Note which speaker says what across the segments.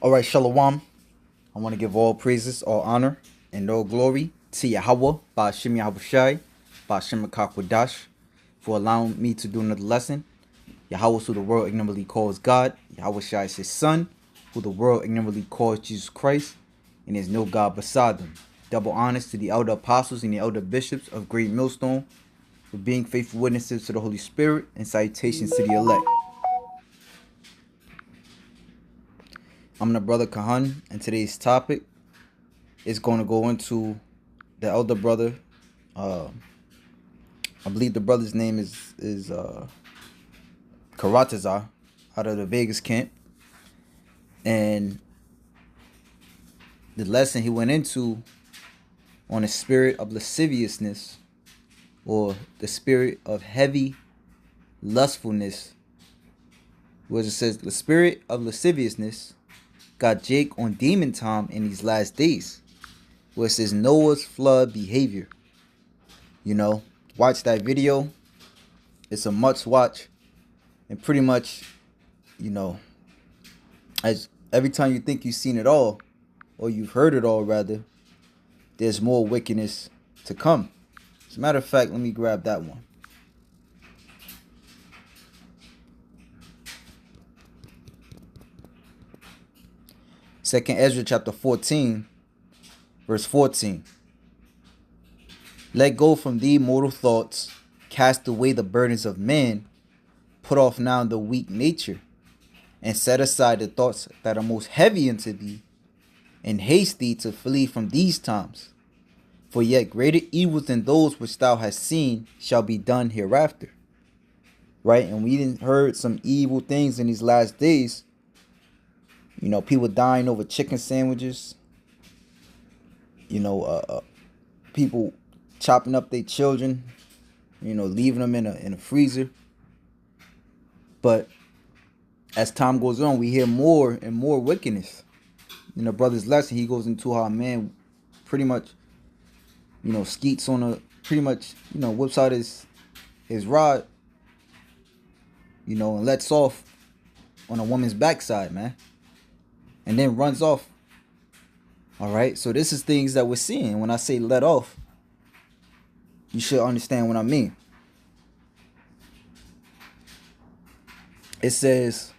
Speaker 1: All right, Shalom. I want to give all praises, all honor, and all glory to Yahweh, Ba'ashim Yahushai, Ba'ashim Kakwadash, for allowing me to do another lesson. Yahweh, who the world ignorantly calls God. Yahushai is his son, who the world ignorantly calls Jesus Christ, and there's no God beside them. Double honors to the elder apostles and the elder bishops of Great Millstone for being faithful witnesses to the Holy Spirit, and salutations to the elect. I'm the brother Kahan, and today's topic is going to go into the elder brother. I believe the brother's name is Karatazar, out of the Vegas camp, and the lesson he went into on the spirit of lasciviousness, or the spirit of heavy lustfulness, where it says the spirit of lasciviousness got Jake on demon time in these last days, where it says Noah's flood behavior. Watch that video. It's a must watch, and pretty much, as every time you think you've seen it all, or you've heard it all rather, there's more wickedness to come. As a matter of fact, let me grab that one. Second Ezra chapter 14, verse 14. Let go from thee mortal thoughts, cast away the burdens of man, put off now the weak nature, and set aside the thoughts that are most heavy unto thee, and haste thee to flee from these times. For yet greater evils than those which thou hast seen shall be done hereafter. Right? And we didn't heard some evil things in these last days. People dying over chicken sandwiches. People chopping up their children, leaving them in a freezer. But as time goes on, we hear more and more wickedness. In the brother's lesson, he goes into how a man pretty much, skeets on whips out his rod, and lets off on a woman's backside, man, and then runs off. All right, so this is things that we're seeing. When I say let off, you should understand what I mean. It says,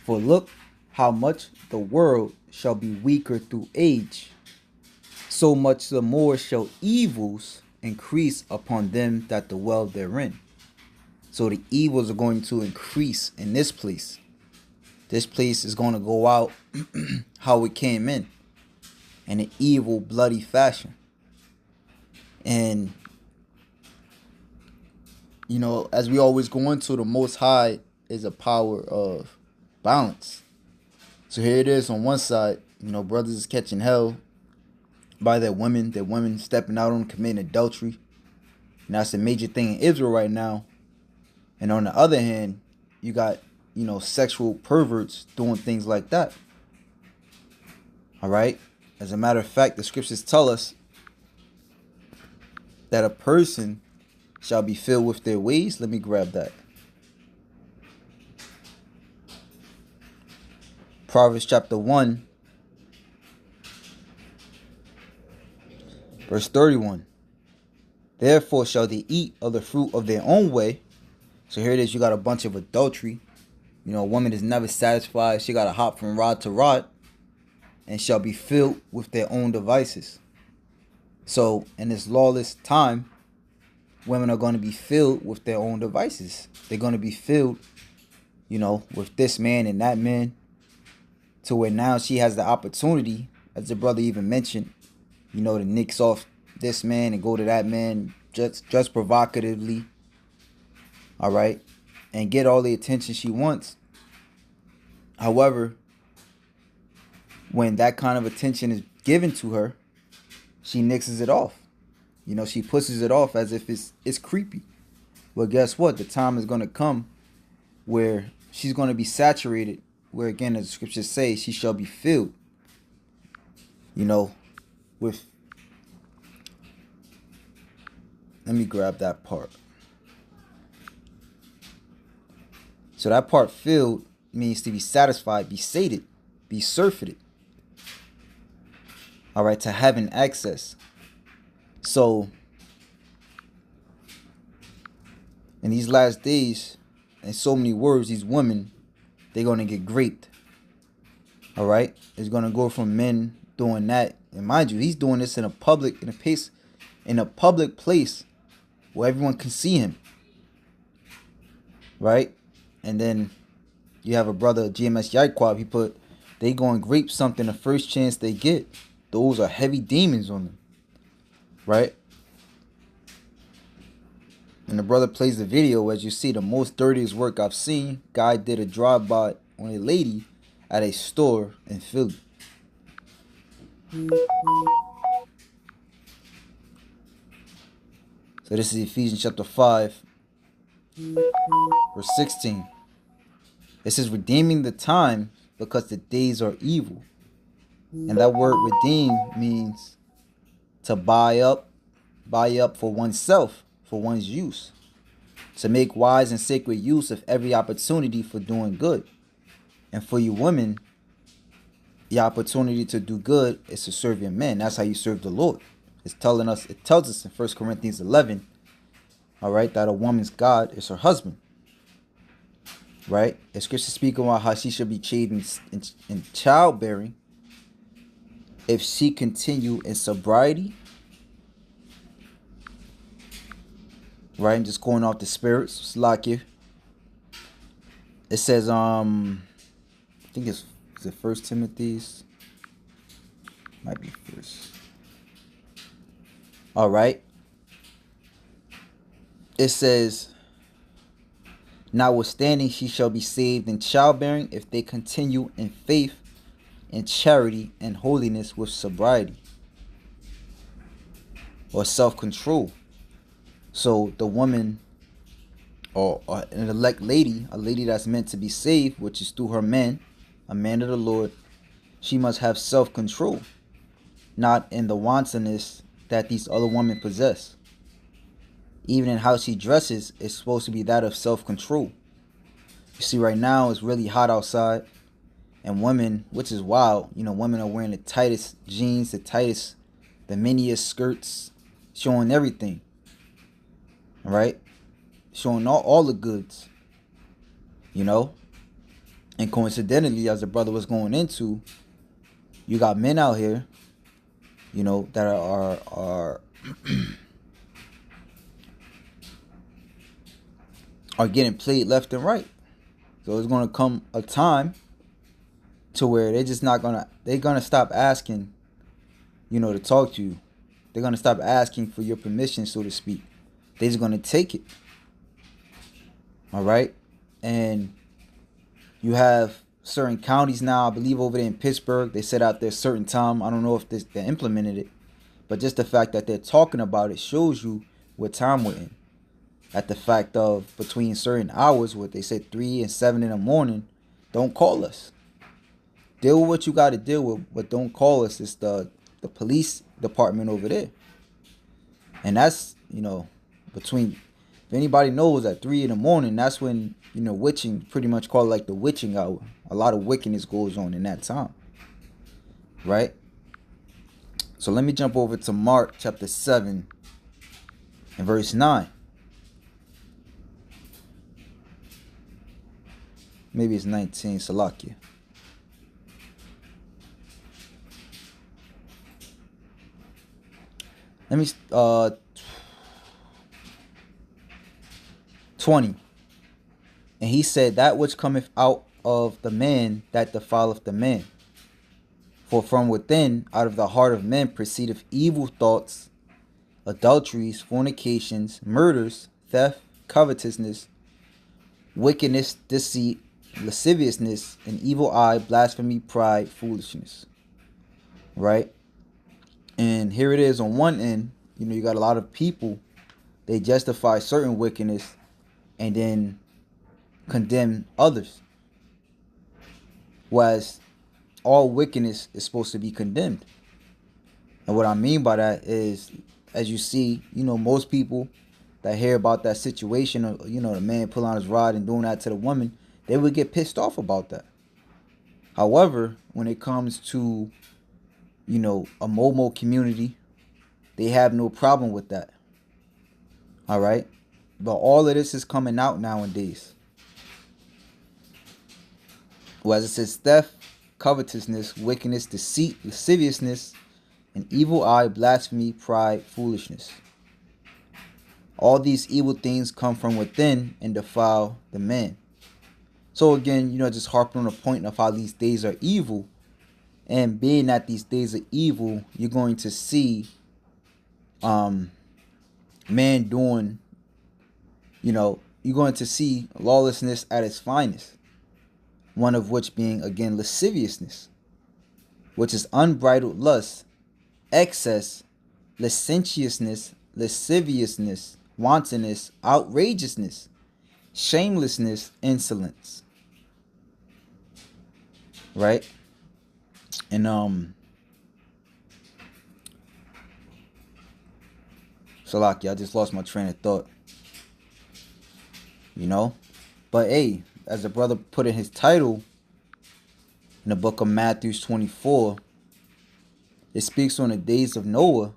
Speaker 1: for look how much the world shall be weaker through age, so much the more shall evils increase upon them that dwell therein. So the evils are going to increase in this place. This place is going to go out how it came in an evil, bloody fashion. And, as we always go into, the Most High is a power of balance. So here it is on one side, brothers is catching hell by their women stepping out on committing adultery. And that's a major thing in Israel right now. And on the other hand, you got, sexual perverts doing things like that. All right. As a matter of fact, the scriptures tell us that a person shall be filled with their ways. Let me grab that. Proverbs chapter 1, verse 31. Therefore shall they eat of the fruit of their own way. So here it is, you got a bunch of adultery. A woman is never satisfied. She got to hop from rod to rod, and shall be filled with their own devices. So in this lawless time, women are going to be filled with their own devices. They're going to be filled, with this man and that man, to where now she has the opportunity, as the brother even mentioned, to nix off this man and go to that man just provocatively. All right, and get all the attention she wants. However, when that kind of attention is given to her, she nixes it off. She pushes it off as if it's creepy. Well, guess what? The time is going to come where she's going to be saturated, where, again, as the scriptures say, she shall be filled, with... Let me grab that part. So that part filled means to be satisfied, be sated, be surfeited. All right, to having access. So in these last days, in so many words, these women, they're gonna get raped. All right, it's gonna go from men doing that, and mind you, he's doing this in a public, in a public place where everyone can see him. Right, and then you have a brother, GMS Yaquab. He put, they going to rape something the first chance they get. Those are heavy demons on them. Right? And the brother plays the video. As you see, the most dirtiest work I've seen. Guy did a drive-by on a lady at a store in Philly. So this is Ephesians chapter 5, verse 16. It says, redeeming the time because the days are evil. And that word redeem means to buy up for oneself, for one's use. To make wise and sacred use of every opportunity for doing good. And for you women, the opportunity to do good is to serve your men. That's how you serve the Lord. It tells us in 1 Corinthians 11, all right, that a woman's God is her husband. Right? The scripture speaking about how she should be chaste in childbearing if she continue in sobriety. Right? I'm just going off the spirits. It's like you. It says, I think is it 1 Timothy's? Might be first. All right. It says, notwithstanding, she shall be saved in childbearing if they continue in faith, in charity, and holiness with sobriety or self-control. So the woman, or an elect lady, a lady that's meant to be saved, which is through her man, a man of the Lord, she must have self-control, not in the wantonness that these other women possess. Even in how she dresses, it's supposed to be that of self-control. You see, right now it's really hot outside, and women, which is wild, women are wearing the tightest jeans, the miniest skirts, showing everything. All right? Showing all the goods. And coincidentally, as the brother was going into, you got men out here, that are are getting played left and right. So it's gonna come a time to where they're gonna stop asking, to talk to you. They're gonna stop asking for your permission, so to speak. They're just gonna take it. All right, and you have certain counties now. I believe over there in Pittsburgh, they set out their certain time. I don't know if they implemented it, but just the fact that they're talking about it shows you what time we're in. At the fact of between certain hours, what they said 3 and 7 in the morning, don't call us. Deal with what you got to deal with, but don't call us. It's the police department over there. And that's, between, if anybody knows, at 3 in the morning, that's when, witching, pretty much called like the witching hour. A lot of wickedness goes on in that time. Right? So let me jump over to Mark chapter 7 and verse 9. Maybe it's 19, Salakia. Let me 20. And he said, that which cometh out of the man, that defileth the man. For from within, out of the heart of men, proceedeth evil thoughts, adulteries, fornications, murders, theft, covetousness, wickedness, deceit, lasciviousness, an evil eye, blasphemy, pride, foolishness. Right? And here it is on one end, you got a lot of people, they justify certain wickedness and then condemn others. Whereas all wickedness is supposed to be condemned. And what I mean by that is, as you see, most people that hear about that situation, the man pulling on his rod and doing that to the woman, they would get pissed off about that. However, when it comes to, a Momo community, they have no problem with that. All right? But all of this is coming out nowadays. Well, as it says, theft, covetousness, wickedness, deceit, lasciviousness, an evil eye, blasphemy, pride, foolishness. All these evil things come from within and defile the man. So again, just harping on the point of how these days are evil. And being that these days are evil, you're going to see man doing, you're going to see lawlessness at its finest. One of which being, again, lasciviousness, which is unbridled lust, excess, licentiousness, lasciviousness, wantonness, outrageousness, shamelessness, insolence. Right? And Salaki, I just lost my train of thought. But hey, as the brother put in his title in the book of Matthew 24, it speaks on the days of Noah,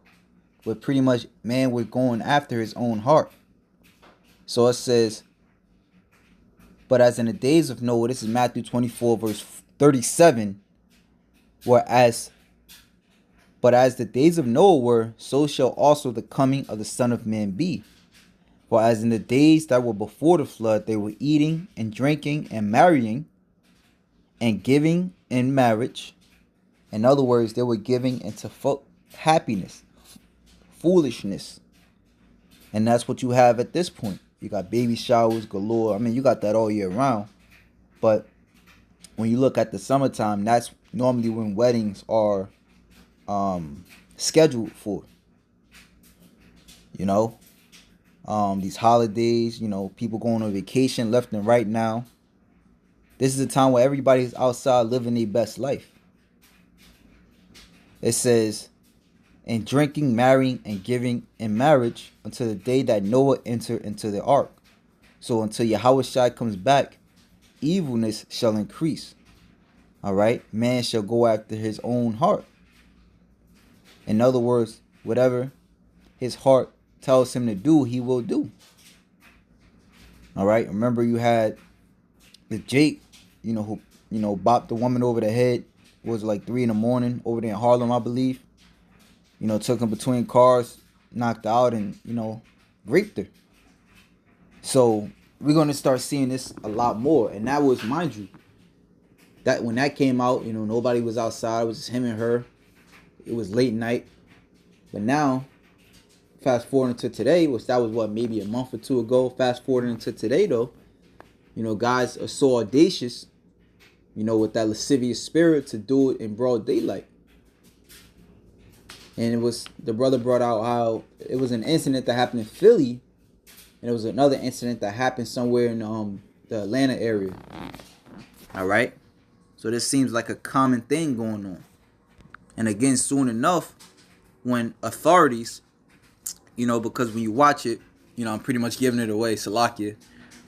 Speaker 1: where pretty much man was going after his own heart. So it says, but as in the days of Noah, this is Matthew 24 verse 37, but as the days of Noah were, so shall also the coming of the Son of Man be. For as in the days that were before the flood, they were eating and drinking and marrying and giving in marriage. In other words, they were giving into happiness, foolishness. And that's what you have at this point. You got baby showers galore. I mean, you got that all year round. But when you look at the summertime, that's normally when weddings are scheduled for. These holidays, people going on vacation left and right now. This is a time where everybody's outside living their best life. It says, and drinking, marrying, and giving in marriage until the day that Noah entered into the ark. So until Yahushua comes back, evilness shall increase. All right? Man shall go after his own heart. In other words, whatever his heart tells him to do, he will do. All right? Remember, you had the Jake, who, bopped the woman over the head. It was like 3 a.m. over there in Harlem, I believe. Took him between cars, knocked out, and, raped her. So we're going to start seeing this a lot more. And that was, mind you, that when that came out, nobody was outside. It was just him and her. It was late night. But now, fast forward into today, which that was what, maybe a month or two ago. Fast forward into today, though, guys are so audacious, with that lascivious spirit to do it in broad daylight. And it was, the brother brought out how it was an incident that happened in Philly, and it was another incident that happened somewhere in the Atlanta area. All right, so this seems like a common thing going on. And again, soon enough, when authorities, because when you watch it, I'm pretty much giving it away, Salakia.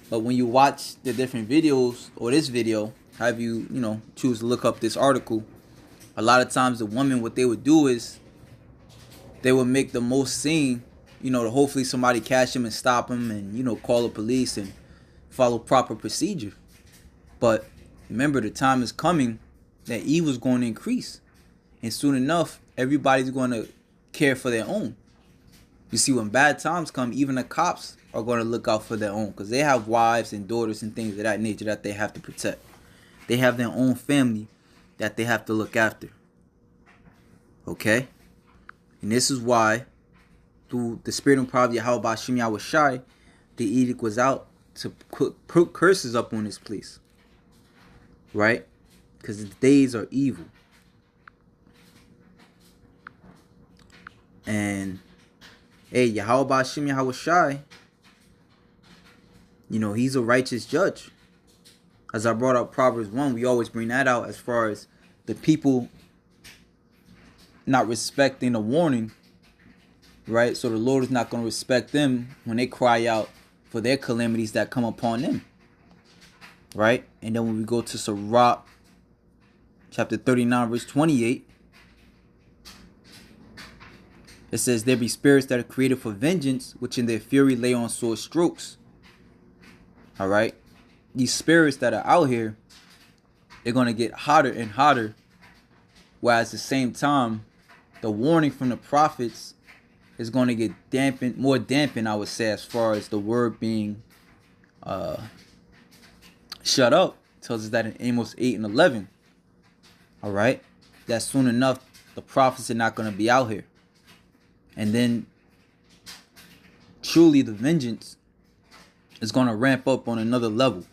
Speaker 1: But when you watch the different videos or this video, have you, choose to look up this article, a lot of times the women, what they would do is they would make the most scene, to hopefully somebody catch him and stop him and, call the police and follow proper procedure. But remember, the time is coming that evil is going to increase. And soon enough, everybody's going to care for their own. You see, when bad times come, even the cops are going to look out for their own, because they have wives and daughters and things of that nature that they have to protect. They have their own family that they have to look after. Okay? And this is why, through the spirit and power of Yahweh Bashim Yahushai, the edict was out to put curses up on this place. Right? Because the days are evil. And, hey, Yahweh Bashim Yahushai, he's a righteous judge. As I brought up Proverbs 1, we always bring that out as far as the people not respecting a warning, right? So the Lord is not going to respect them when they cry out for their calamities that come upon them, right? And then when we go to Sirach chapter 39 verse 28, it says, there be spirits that are created for vengeance, which in their fury lay on sore strokes. All right, these spirits that are out here, they're going to get hotter and hotter, whereas at the same time the warning from the prophets is going to get more dampened, I would say, as far as the word being shut up. It tells us that in Amos 8 and 11. All right, that soon enough the prophets are not going to be out here, and then truly the vengeance is going to ramp up on another level,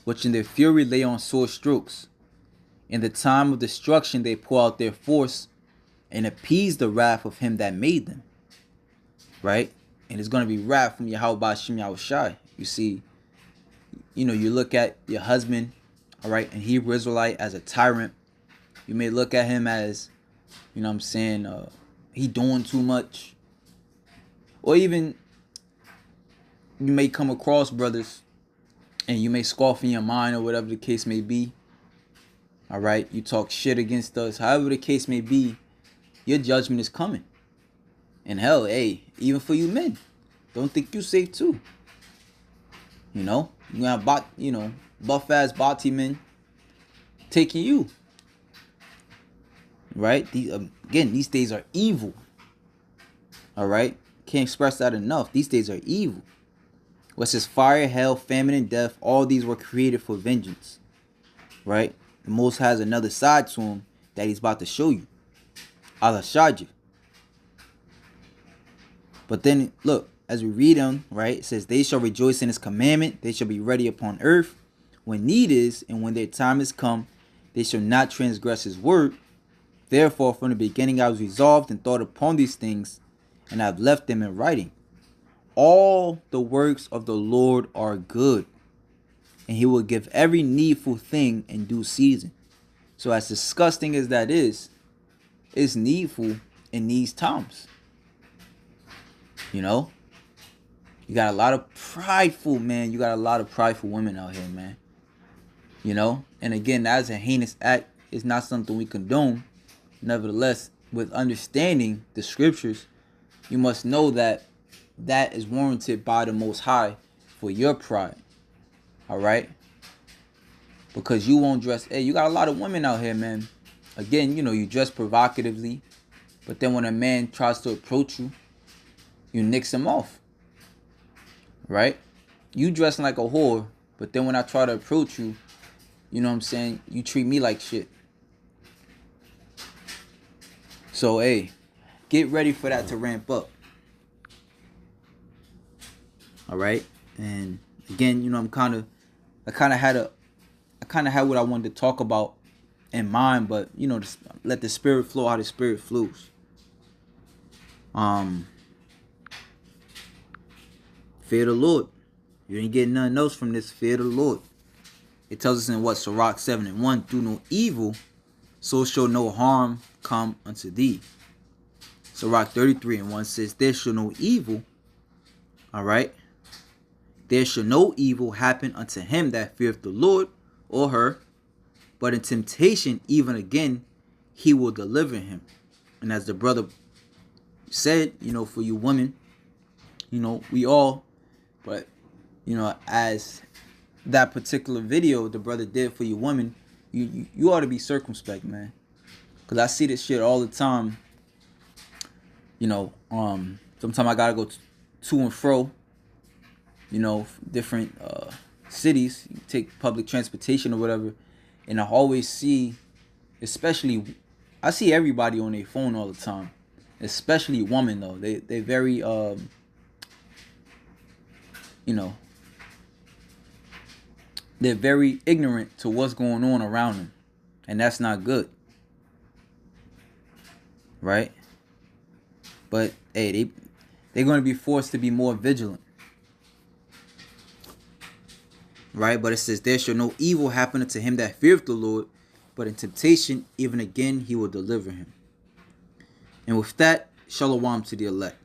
Speaker 1: which in their fury lay on sore strokes. In the time of destruction they pour out their force and appease the wrath of him that made them. Right? And it's going to be wrath from Yahweh Ba'Shem Yahushai. You see, you look at your husband, all right, and Hebrew Israelite as a tyrant. You may look at him as, he doing too much. Or even you may come across brothers and you may scoff in your mind or whatever the case may be. All right, you talk shit against us. However the case may be, your judgment is coming. And hell, hey, even for you men, don't think you safe too. You have buff ass body men taking you. Right? These days are evil. All right? Can't express that enough. These days are evil. What says fire, hell, famine, and death, all these were created for vengeance. Right? The Most has another side to him that he's about to show you. Allah showed you. But then, look, as we read them, right, it says, they shall rejoice in his commandment. They shall be ready upon earth when need is, and when their time is come, they shall not transgress his word. Therefore, from the beginning I was resolved and thought upon these things, and I have left them in writing. All the works of the Lord are good, and he will give every needful thing in due season. So as disgusting as that is, it's needful in these times. You got a lot of prideful, man. You got a lot of prideful women out here, man. And again, that's a heinous act. It's not something we condone. Nevertheless, with understanding the scriptures, you must know that that is warranted by the Most High for your pride. All right? Because you won't dress. Hey, you got a lot of women out here, man. Again, you dress provocatively. But then when a man tries to approach you, you nix him off. Right? You dressing like a whore. But then when I try to approach you, you treat me like shit. So, hey, get ready for that to ramp up. All right? And again, I kind of had what I wanted to talk about in mind, but just let the spirit flow how the spirit flows. Fear the Lord. You ain't getting nothing else from this. Fear the Lord. It tells us in what? Sirach 7 and 1. Do no evil, so shall no harm come unto thee. Sirach 33 and 1 says, there shall no evil. All right. There shall no evil happen unto him that feareth the Lord or her, but in temptation, even again, he will deliver him. And as the brother said, for you women, we all, but, as that particular video the brother did for you women, you ought to be circumspect, man. Because I see this shit all the time. Sometimes I gotta go to and fro, different cities, you take public transportation or whatever, and I always see, I see everybody on their phone all the time, especially women though. They're very they're very ignorant to what's going on around them, and that's not good, right? But hey, they're going to be forced to be more vigilant, right? But it says, there shall no evil happen unto him that feareth the Lord, but in temptation, even again, he will deliver him. And with that, shalom to the elect.